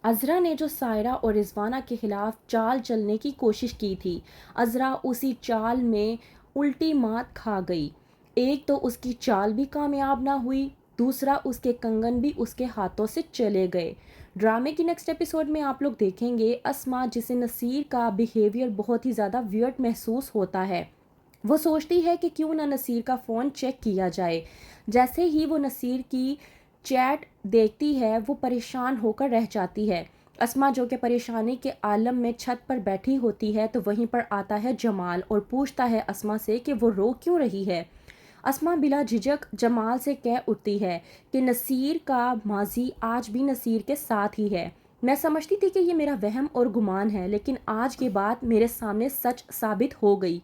अज़रा ने जो सायरा और रिज़वाना के खिलाफ चाल चलने की कोशिश की थी, अज़रा उसी चाल में उल्टी मात खा गई। एक तो उसकी चाल भी कामयाब ना हुई, दूसरा उसके कंगन भी उसके हाथों से चले गए। ड्रामे की नेक्स्ट एपिसोड में आप लोग देखेंगे अस्मा, जिसे नसीर का बिहेवियर बहुत ही ज़्यादा वियर्ड महसूस होता है, वो सोचती है कि क्यों ना नसीर का फ़ोन चेक किया जाए। जैसे ही वो नसीर की चैट देखती है, वो परेशान होकर रह जाती है। अस्मा जो कि परेशानी के आलम में छत पर बैठी होती है, तो वहीं पर आता है जमाल और पूछता है अस्मा से कि वो रो क्यों रही है। अस्मा बिला झिझक जमाल से कह उठती है कि नसीर का माजी आज भी नसीर के साथ ही है। मैं समझती थी कि ये मेरा वहम और गुमान है, लेकिन आज के बाद मेरे सामने सच साबित हो गई।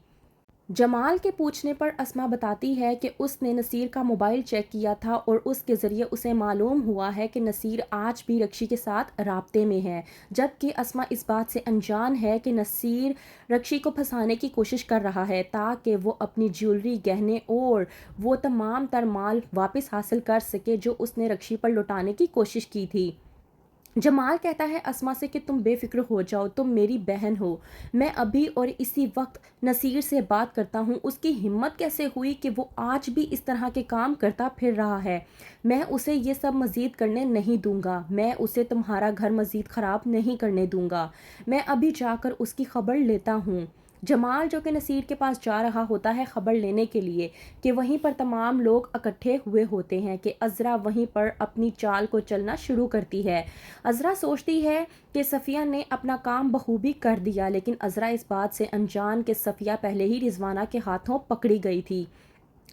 जमाल के पूछने पर अस्मा बताती है कि उसने नसीर का मोबाइल चेक किया था और उसके ज़रिए उसे मालूम हुआ है कि नसीर आज भी रक्षी के साथ राब्ते में है, जबकि अस्मा इस बात से अनजान है कि नसीर रक्षी को फंसाने की कोशिश कर रहा है ताकि वो अपनी ज्वेलरी, गहने और वो तमाम तर माल वापस हासिल कर सके जो उसने रक्षी पर लुटाने की कोशिश की थी। जमाल कहता है अस्मा से कि तुम बेफिक्र हो जाओ, तुम मेरी बहन हो। मैं अभी और इसी वक्त नसीर से बात करता हूँ। उसकी हिम्मत कैसे हुई कि वो आज भी इस तरह के काम करता फिर रहा है। मैं उसे ये सब मज़ीद करने नहीं दूंगा। मैं उसे तुम्हारा घर मज़ीद ख़राब नहीं करने दूंगा। मैं अभी जाकर उसकी खबर लेता हूँ। जमाल जो कि नसीर के पास जा रहा होता है खबर लेने के लिए, कि वहीं पर तमाम लोग इकट्ठे हुए होते हैं कि अज़रा वहीं पर अपनी चाल को चलना शुरू करती है। अज़रा सोचती है कि सफ़िया ने अपना काम बखूबी कर दिया, लेकिन अज़रा इस बात से अनजान कि सफ़िया पहले ही रिजवाना के हाथों पकड़ी गई थी।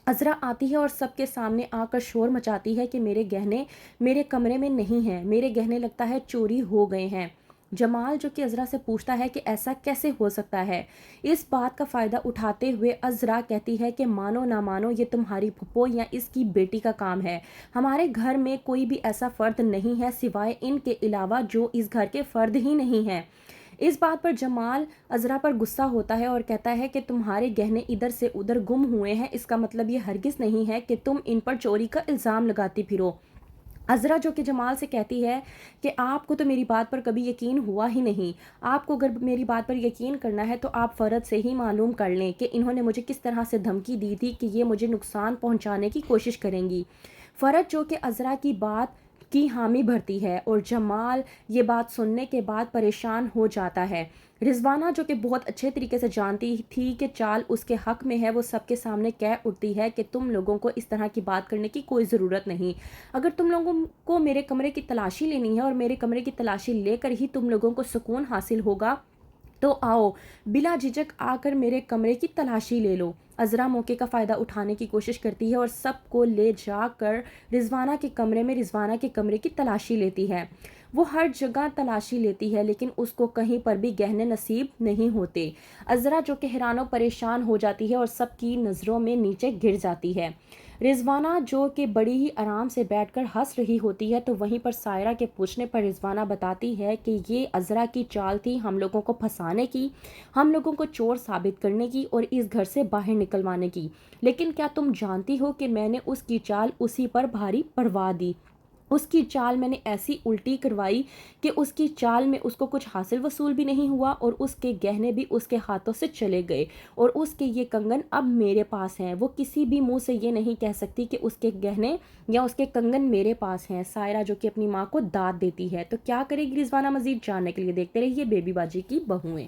अज़रा आती है और सबके सामने आकर शोर मचाती है कि मेरे गहने मेरे कमरे में नहीं हैं, मेरे गहने लगता है चोरी हो गए हैं। जमाल जो कि अज़रा से पूछता है कि ऐसा कैसे हो सकता है। इस बात का फ़ायदा उठाते हुए अज़रा कहती है कि मानो ना मानो ये तुम्हारी फुप्पो या इसकी बेटी का काम है। हमारे घर में कोई भी ऐसा फ़र्द नहीं है सिवाय इनके अलावा जो इस घर के फ़र्द ही नहीं हैं। इस बात पर जमाल अज़रा पर गुस्सा होता है और कहता है कि तुम्हारे गहने इधर से उधर गुम हुए हैं, इसका मतलब ये हरगिज़ नहीं है कि तुम इन पर चोरी का इल्ज़ाम लगाती फिरो। अज़रा जो कि जमाल से कहती है कि आपको तो मेरी बात पर कभी यकीन हुआ ही नहीं। आपको अगर मेरी बात पर यकीन करना है तो आप फ़र्द से ही मालूम कर लें कि इन्होंने मुझे किस तरह से धमकी दी थी कि ये मुझे नुकसान पहुंचाने की कोशिश करेंगी। फ़र्द जो कि अज़रा की बात की हामी भरती है और जमाल ये बात सुनने के बाद परेशान हो जाता है। रिजवाना जो कि बहुत अच्छे तरीके से जानती थी कि चाल उसके हक में है, वो सबके सामने कह उठती है कि तुम लोगों को इस तरह की बात करने की कोई ज़रूरत नहीं। अगर तुम लोगों को मेरे कमरे की तलाशी लेनी है और मेरे कमरे की तलाशी लेकर ही तुम लोगों को सुकून हासिल होगा, तो आओ, बिला झिझक आकर मेरे कमरे की तलाशी ले लो। अज़रा मौके का फ़ायदा उठाने की कोशिश करती है और सबको ले जाकर रिजवाना के कमरे में रिजवाना के कमरे की तलाशी लेती है। वो हर जगह तलाशी लेती है लेकिन उसको कहीं पर भी गहने नसीब नहीं होते। अज़रा जो कि हैरानो परेशान हो जाती है और सबकी नज़रों में नीचे गिर जाती है। रिजवाना जो कि बड़ी ही आराम से बैठकर हंस रही होती है, तो वहीं पर सायरा के पूछने पर रिजवाना बताती है कि ये अज़रा की चाल थी हम लोगों को फंसाने की, हम लोगों को चोर साबित करने की और इस घर से बाहर निकलवाने की। लेकिन क्या तुम जानती हो कि मैंने उसकी चाल उसी पर भारी पड़वा दी। उसकी चाल मैंने ऐसी उल्टी करवाई कि उसकी चाल में उसको कुछ हासिल वसूल भी नहीं हुआ और उसके गहने भी उसके हाथों से चले गए और उसके ये कंगन अब मेरे पास हैं। वो किसी भी मुंह से ये नहीं कह सकती कि उसके गहने या उसके कंगन मेरे पास हैं। सायरा जो कि अपनी माँ को दाद देती है। तो क्या करेगी रिजवाना, मजीद जानने के लिए देखते रहिए बेबी बाजी की बहुएं।